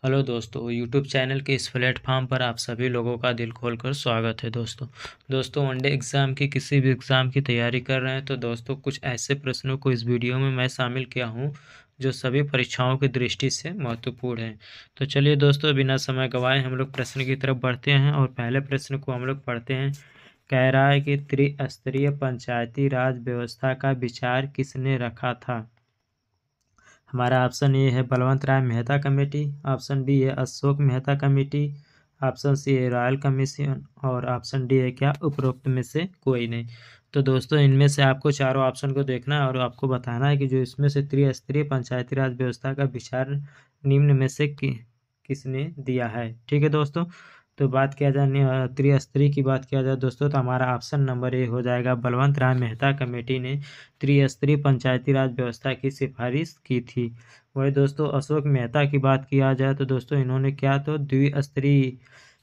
Hello दोस्तों, YouTube channel के इस प्लेटफॉर्म पर आप सभी लोगों का दिल खोलकर स्वागत है। दोस्तों वनडे एग्ज़ाम की किसी भी एग्ज़ाम की तैयारी कर रहे हैं तो दोस्तों कुछ ऐसे प्रश्नों को इस वीडियो में मैं शामिल किया हूं जो सभी परीक्षाओं की दृष्टि से महत्वपूर्ण हैं। तो चलिए दोस्तों, बिना समय गंवाए हम लोग प्रश्न की तरफ बढ़ते हैं और पहले प्रश्न को हम लोग पढ़ते हैं। कह रहा है कि त्रिस्तरीय पंचायती राज व्यवस्था का विचार किसने रखा था। हमारा ऑप्शन ए है Balwant Rai Mehta committee, option B है Ashok Mehta committee, option C है रॉयल कमीशन और ऑप्शन डी है क्या उपरोक्त में से कोई नहीं। तो दोस्तों इनमें से आपको चारों ऑप्शन को देखना है और आपको बताना है कि जो इसमें से त्रिस्तरीय पंचायती राज व्यवस्था का विचार निम्न में से किसने दिया है। ठीक है दोस्तों, तो बात किया जाए त्रिस्तरीय की बात किया जाए दोस्तों, तो हमारा ऑप्शन नंबर ए हो जाएगा। बलवंत राय मेहता कमेटी ने त्रिस्तरीय पंचायती राज व्यवस्था की सिफारिश की थी। वही दोस्तों अशोक मेहता की बात किया जाए तो दोस्तों इन्होंने क्या तो द्विस्तरीय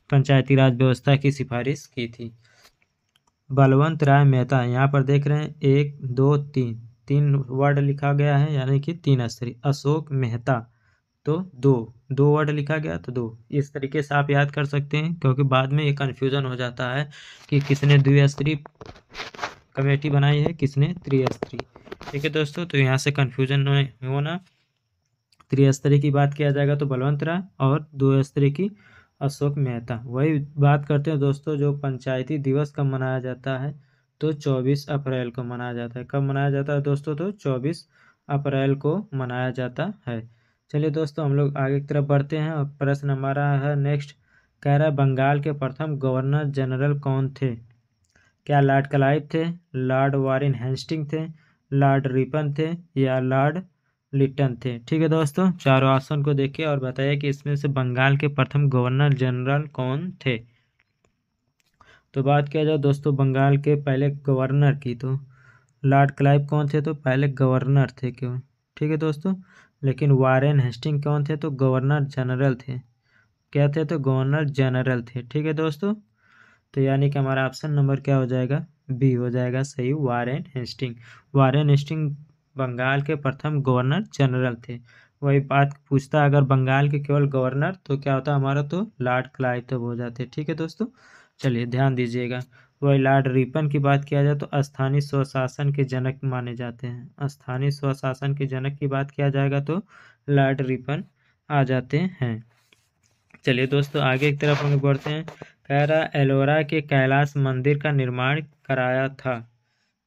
पंचायती राज व्यवस्था की सिफारिश की थी। बलवंत राय मेहता यहाँ पर देख रहे हैं 1 2 3 तीन वर्ड लिखा गया है यानी कि 3 स्तरीय। अशोक मेहता तो दो वर्ड लिखा गया तो 2। इस तरीके से आप याद कर सकते हैं क्योंकि बाद में ये कन्फ्यूज़न हो जाता है कि किसने द्विस्तरीय कमेटी बनाई है, किसने त्रिस्तरीय। ठीक है दोस्तों, तो यहाँ से कन्फ्यूजन नहीं होना। त्रिस्तरीय की बात किया जाएगा तो बलवंत राय और दो स्तरीय की अशोक मेहता। वही बात करते हैं दोस्तों, जो पंचायती दिवस कब मनाया जाता है तो 24 अप्रैल को मनाया जाता है। कब मनाया जाता है दोस्तों, तो 24 अप्रैल को मनाया जाता है। चलिए दोस्तों हम लोग आगे की तरफ बढ़ते हैं और प्रश्न हमारा है नेक्स्ट। कह रहा है बंगाल के प्रथम गवर्नर जनरल कौन थे। क्या लॉर्ड क्लाइव थे, लॉर्ड वारेन हेस्टिंग थे, लॉर्ड रिपन थे या लॉर्ड लिटन थे। ठीक है दोस्तों, चारों ऑप्शन को देखिए और बताइए कि इसमें से बंगाल के प्रथम गवर्नर जनरल कौन थे। तो बात किया जाए दोस्तों बंगाल के पहले गवर्नर की, तो लॉर्ड क्लाइव कौन थे तो पहले गवर्नर थे क्यों। ठीक है दोस्तों, लेकिन वारेन हेस्टिंग कौन थे तो गवर्नर जनरल थे। क्या थे तो गवर्नर जनरल थे। ठीक है दोस्तों, तो यानी कि हमारा ऑप्शन नंबर क्या हो जाएगा, बी हो जाएगा सही, Warren Hastings. Warren Hastings Bengal के प्रथम गवर्नर जनरल थे। वही बात पूछता अगर बंगाल के केवल गवर्नर तो क्या होता हमारा तो लॉर्ड क्लाइव तब हो जाते। ठीक है दोस्तों, चलिए ध्यान दीजिएगा। वही लॉर्ड रिपन की बात किया जाए तो स्थानीय स्वशासन के जनक माने जाते हैं। स्थानीय स्वशासन के जनक की बात किया जाएगा तो लॉर्ड रिपन आ जाते हैं। चलिए दोस्तों आगे की तरफ हम लोग बढ़ते हैं। कह रहा एलोरा के कैलाश मंदिर का निर्माण कराया था।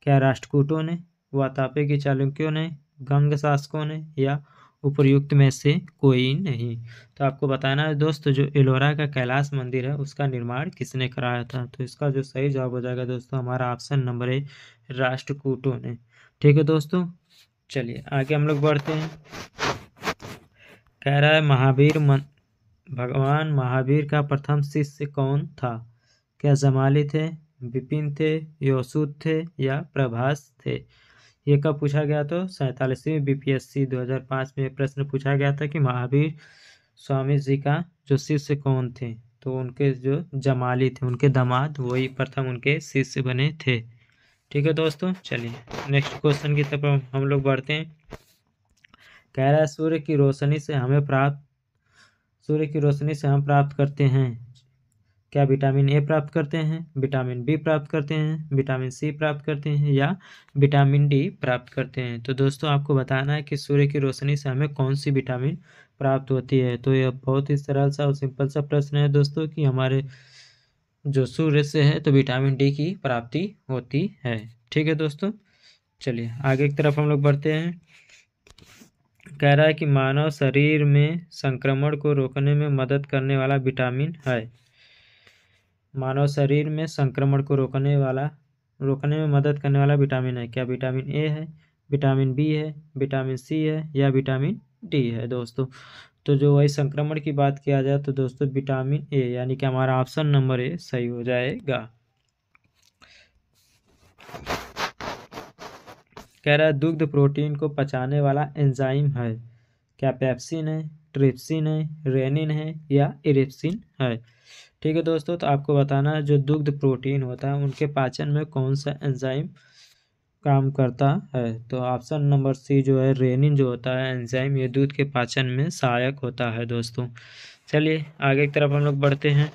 क्या राष्ट्रकूटों ने, वातापी के चालुक्यों ने, गंग शासकों ने या उपर्युक्त में से कोई नहीं। तो आपको बताना है दोस्तों जो एलोरा का कैलाश मंदिर है उसका निर्माण किसने कराया था। तो इसका जो सही जवाब हो जाएगा दोस्तों हमारा ऑप्शन नंबर ए, राष्ट्रकूटों ने। ठीक है दोस्तों, चलिए आगे हम लोग बढ़ते हैं। कह रहा है भगवान महावीर का प्रथम शिष्य कौन था। क्या जमाली थे, विपिन थे, योसूद थे या प्रभास थे। ये कब पूछा गया तो 47वीं बीपीएससी 2005 में प्रश्न पूछा गया था कि महावीर स्वामी जी का जो शिष्य कौन थे। तो उनके जो जमाली थे, उनके दामाद वही प्रथम उनके शिष्य बने थे। ठीक है दोस्तों, चलिए नेक्स्ट क्वेश्चन की तरफ हम लोग बढ़ते हैं। कह रहा है सूर्य की रोशनी से हम प्राप्त करते हैं। क्या विटामिन ए प्राप्त करते हैं, विटामिन बी प्राप्त करते हैं, विटामिन सी प्राप्त करते हैं या विटामिन डी प्राप्त करते हैं। तो दोस्तों आपको बताना है कि सूर्य की रोशनी से हमें कौन सी विटामिन प्राप्त होती है। तो यह बहुत ही सरल सा और सिंपल सा प्रश्न है दोस्तों कि हमारे जो सूर्य से है तो विटामिन डी की प्राप्ति होती है। ठीक है दोस्तों, चलिए आगे की तरफ हम लोग बढ़ते हैं। कह रहा है कि मानव शरीर में संक्रमण को रोकने में मदद करने वाला विटामिन है। मानव शरीर में संक्रमण को रोकने में मदद करने वाला विटामिन है। क्या विटामिन ए है, विटामिन बी है, विटामिन सी है या विटामिन डी है दोस्तों। तो जो वही संक्रमण की बात किया जाए तो दोस्तों विटामिन ए यानी कि हमारा ऑप्शन नंबर ए सही हो जाएगा। कह रहा है दुग्ध प्रोटीन को पचाने वाला एंजाइम है। क्या पेप्सिन है, ट्रिप्सिन है, रेनिन है या इरिप्सिन है। ठीक है दोस्तों, तो आपको बताना है जो दुग्ध प्रोटीन होता है उनके पाचन में कौन सा एंजाइम काम करता है? तो ऑप्शन नंबर सी जो है रेनिन जो होता है एंजाइम, ये दूध के पाचन में सहायक होता है दोस्तों। चलिए आगे की तरफ हम लोग बढ़ते हैं।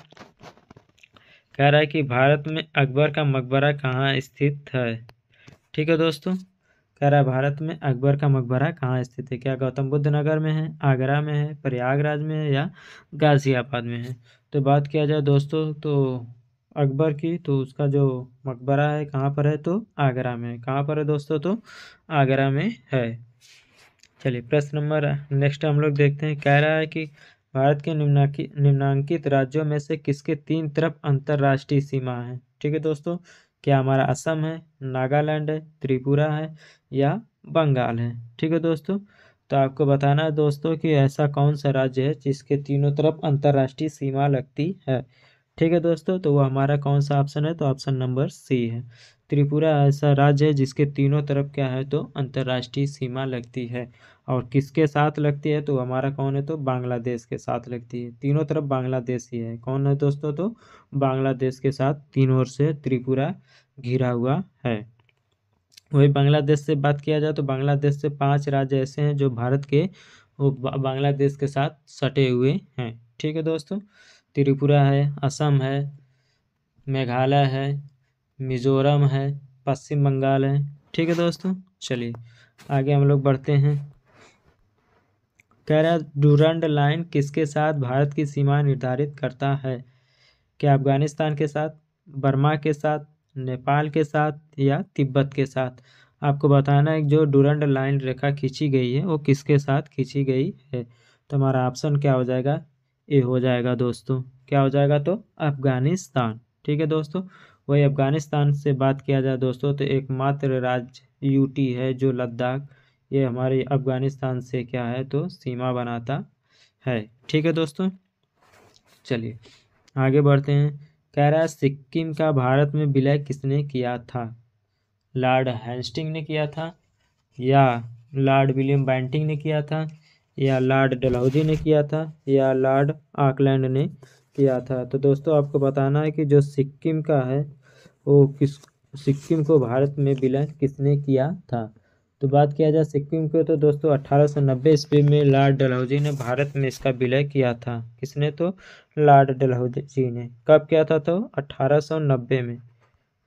कह रहा है कि भारत में अकबर का मकबरा कहाँ स्थित है? ठीक है दोस्तों, कह रहा है भारत में अकबर का मकबरा कहाँ स्थित है? क्या गौतम बुद्ध नगर में है, आगरा में है, प्रयागराज में है या गाजियाबाद में है? तो बात किया जाए दोस्तों तो अकबर की, तो उसका जो मकबरा है कहाँ पर है? तो आगरा में है। कहाँ पर है दोस्तों? तो आगरा में है। चलिए प्रश्न नंबर नेक्स्ट हम लोग देखते हैं। कह रहा है कि भारत के निम्नांकित राज्यों में से किसके 3 तरफ अंतर्राष्ट्रीय सीमा है? ठीक है दोस्तों, क्या हमारा असम है, नागालैंड है, त्रिपुरा है या बंगाल है? ठीक है दोस्तों, तो आपको बताना है दोस्तों कि ऐसा कौन सा राज्य है जिसके तीनों तरफ अंतर्राष्ट्रीय सीमा लगती है। ठीक है दोस्तों, तो वो हमारा कौन सा ऑप्शन है? तो ऑप्शन नंबर सी है। त्रिपुरा ऐसा राज्य है जिसके तीनों तरफ क्या है? तो अंतर्राष्ट्रीय सीमा लगती है। और किसके साथ लगती है? तो हमारा कौन है? तो बांग्लादेश के साथ लगती है। तीनों तरफ बांग्लादेश ही है। कौन है दोस्तों? तो बांग्लादेश के साथ तीनों ओर से त्रिपुरा घिरा हुआ है। वही बांग्लादेश से बात किया जाए तो बांग्लादेश से 5 राज्य ऐसे हैं जो भारत के वो बांग्लादेश के साथ सटे हुए हैं। ठीक है दोस्तों, त्रिपुरा है, असम है, मेघालय है, मिजोरम है, पश्चिम बंगाल है। ठीक है दोस्तों, चलिए आगे हम लोग बढ़ते हैं। कह रहा है डूरंड लाइन किसके साथ भारत की सीमा निर्धारित करता है? क्या अफगानिस्तान के साथ, बर्मा के साथ, नेपाल के साथ या तिब्बत के साथ? आपको बताना है जो डूरंड लाइन रेखा खींची गई है वो किसके साथ खींची गई है। तो हमारा ऑप्शन क्या हो जाएगा? ए हो जाएगा दोस्तों। क्या हो जाएगा? तो अफगानिस्तान। ठीक है दोस्तों, वही अफगानिस्तान से बात किया जाए दोस्तों तो एकमात्र राज्य यूटी है जो लद्दाख, ये हमारे अफगानिस्तान से क्या है? तो सीमा बनाता है। ठीक है दोस्तों, चलिए आगे बढ़ते हैं। कह रहा है सिक्किम का भारत में विलय किसने किया था? लॉर्ड हेस्टिंग ने किया था, या लॉर्ड विलियम बेंटिंग ने किया था, या लॉर्ड डलहौजी ने किया था, या लॉर्ड ऑकलैंड ने किया था? तो दोस्तों आपको बताना है कि जो सिक्किम का है वो सिक्किम को भारत में विलय किसने किया था? तो बात किया जाए सिक्किम को तो दोस्तों 1890 ईस्वी में लॉर्ड डलहौजी ने भारत में इसका विलय किया था। किसने? तो लॉर्ड डलहौजी ने। कब किया था? तो 1890 में।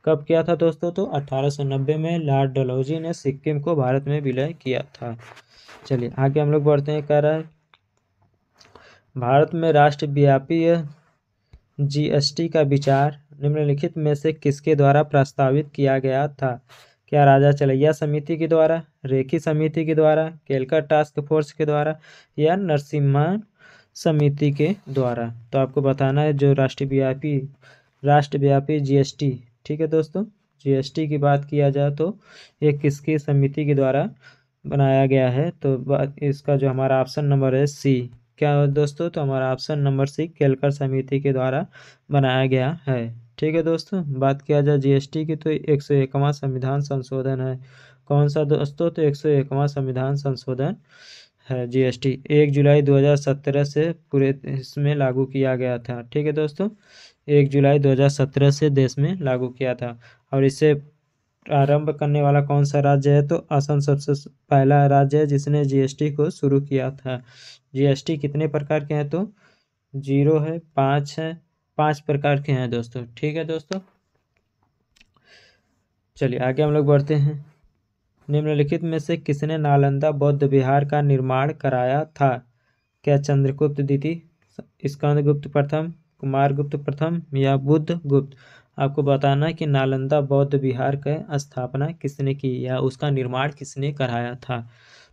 कब किया था दोस्तों? तो 1890 में लॉर्ड डलहौजी ने सिक्किम को भारत में विलय किया था। चलिए आगे हम लोग बढ़ते हैं। कह रहा है भारत में राष्ट्रव्यापी जीएसटी का विचार निम्नलिखित में से किसके द्वारा प्रस्तावित किया गया था? क्या राजा चलैया समिति के द्वारा, रेखी समिति के द्वारा, कैलकट टास्क फोर्स के द्वारा या नरसिम्हा समिति के द्वारा? तो आपको बताना है जो राष्ट्रव्यापी जीएसटी, ठीक है दोस्तों, जीएसटी की बात किया जाए तो ये किसकी समिति के द्वारा बनाया गया है? तो इसका जो हमारा ऑप्शन नंबर है सी। क्या है दोस्तों? तो हमारा ऑप्शन नंबर सी केलकर समिति के द्वारा बनाया गया है। ठीक है दोस्तों, बात किया जाए जीएसटी की तो 101वां संविधान संशोधन है। कौन सा दोस्तों? तो 101वां संविधान संशोधन है जीएसटी। 1 जुलाई 2017 से पूरे इसमें लागू किया गया था। ठीक है दोस्तों, 1 जुलाई 2017 से देश में लागू किया था। और इसे आरंभ करने वाला कौन सा राज्य है? तो असम सबसे पहला राज्य है जिसने जीएसटी को शुरू किया था। जीएसटी कितने प्रकार के हैं? तो 0 है, 5 है, 5 प्रकार के हैं दोस्तों। ठीक है दोस्तों, चलिए आगे हम लोग बढ़ते हैं। निम्नलिखित में से किसने नालंदा बौद्ध विहार का निर्माण कराया था? क्या चंद्रगुप्त द्वितीय, स्कंदगुप्त प्रथम, कुमारगुप्त प्रथम या बुद्ध गुप्त? आपको बताना है कि नालंदा बौद्ध विहार का स्थापना किसने की या उसका निर्माण किसने कराया था?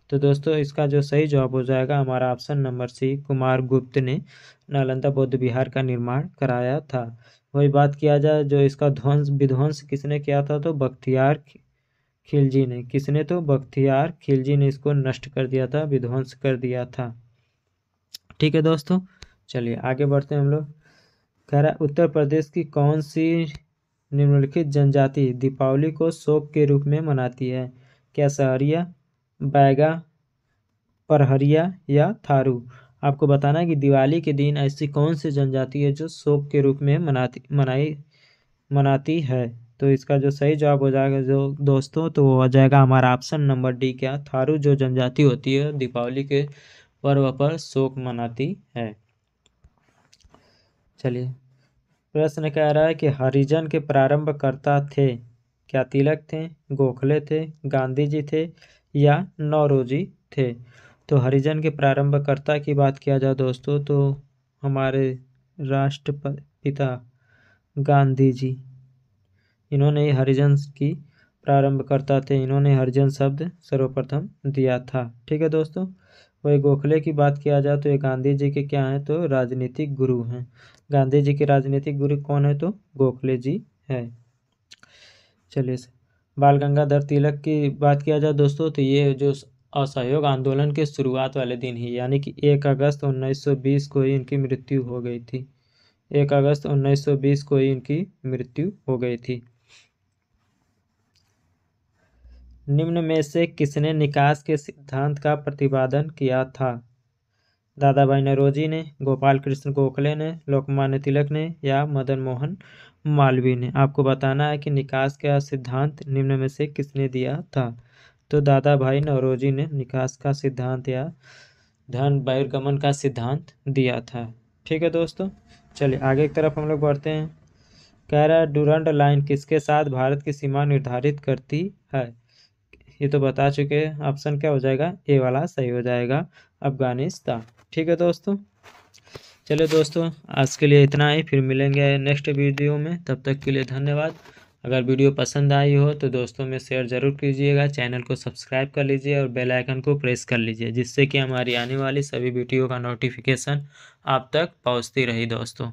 तो दोस्तों इसका जो सही जवाब हो जाएगा हमारा ऑप्शन नंबर सी, कुमारगुप्त ने नालंदा बौद्ध विहार का निर्माण कराया था। वही बात किया जाए जो इसका विध्वंस किसने किया था? तो बख्तियार खिलजी ने। किसने? तो बख्तियार खिलजी ने इसको नष्ट कर दिया था, विध्वंस कर दिया था। ठीक है दोस्तों, चलिए आगे बढ़ते हैं हम लोग। कह रहा है उत्तर प्रदेश की कौन सी निम्नलिखित जनजाति दीपावली को शोक के रूप में मनाती है? क्या सहरिया, बैगा, परहरिया या थारू? आपको बताना है कि दिवाली के दिन ऐसी कौन सी जनजाति है जो शोक के रूप में मनाती है। तो इसका जो सही जवाब हो जाएगा जो दोस्तों, तो वो हो जाएगा हमारा ऑप्शन नंबर डी, क्या थारू जो जनजाति होती है दीपावली के पर्व पर शोक मनाती है। चलिए, प्रश्न कह रहा है कि हरिजन के प्रारंभकर्ता थे, क्या तिलक थे, गोखले थे, गांधी जी थे या नौरोजी थे। तो हरिजन के प्रारंभकर्ता की बात किया जाए दोस्तों, तो हमारे राष्ट्रपिता गांधी जी, इन्होंने ही हरिजन की प्रारंभकर्ता थे, इन्होंने हरिजन शब्द सर्वप्रथम दिया था। ठीक है दोस्तों। वही गोखले की बात किया जाए तो ये गांधी जी के क्या हैं, तो राजनीतिक गुरु हैं। गांधी जी के राजनीतिक गुरु कौन है, तो गोखले जी है। चलिए, बाल गंगाधर तिलक की बात किया जाए दोस्तों, तो ये जो असहयोग आंदोलन के शुरुआत वाले दिन ही, यानी कि 1 अगस्त 1920 को ही इनकी मृत्यु हो गई थी। 1 अगस्त 1920 को ही इनकी मृत्यु हो गई थी। निम्न में से किसने निकास के सिद्धांत का प्रतिपादन किया था। दादा भाई नौरोजी ने, गोपाल कृष्ण गोखले ने, लोकमान्य तिलक ने या मदन मोहन मालवीय ने। आपको बताना है कि निकास का सिद्धांत निम्न में से किसने दिया था। तो दादा भाई नौरोजी ने निकास का सिद्धांत या धन बहिर्गमन का सिद्धांत दिया था। ठीक है दोस्तों। चलिए आगे की तरफ हम लोग बढ़ते हैं। कह रहा है डूरंड लाइन किसके साथ भारत की सीमा निर्धारित करती है। ये तो बता चुके हैं, ऑप्शन क्या हो जाएगा, ए वाला सही हो जाएगा, अफगानिस्तान। ठीक है दोस्तों। चलिए दोस्तों, आज के लिए इतना ही, फिर मिलेंगे नेक्स्ट वीडियो में। तब तक के लिए धन्यवाद। अगर वीडियो पसंद आई हो तो दोस्तों में शेयर ज़रूर कीजिएगा, चैनल को सब्सक्राइब कर लीजिए और बेल आइकन को प्रेस कर लीजिए, जिससे कि हमारी आने वाली सभी वीडियो का नोटिफिकेशन आप तक पहुंचती रही दोस्तों।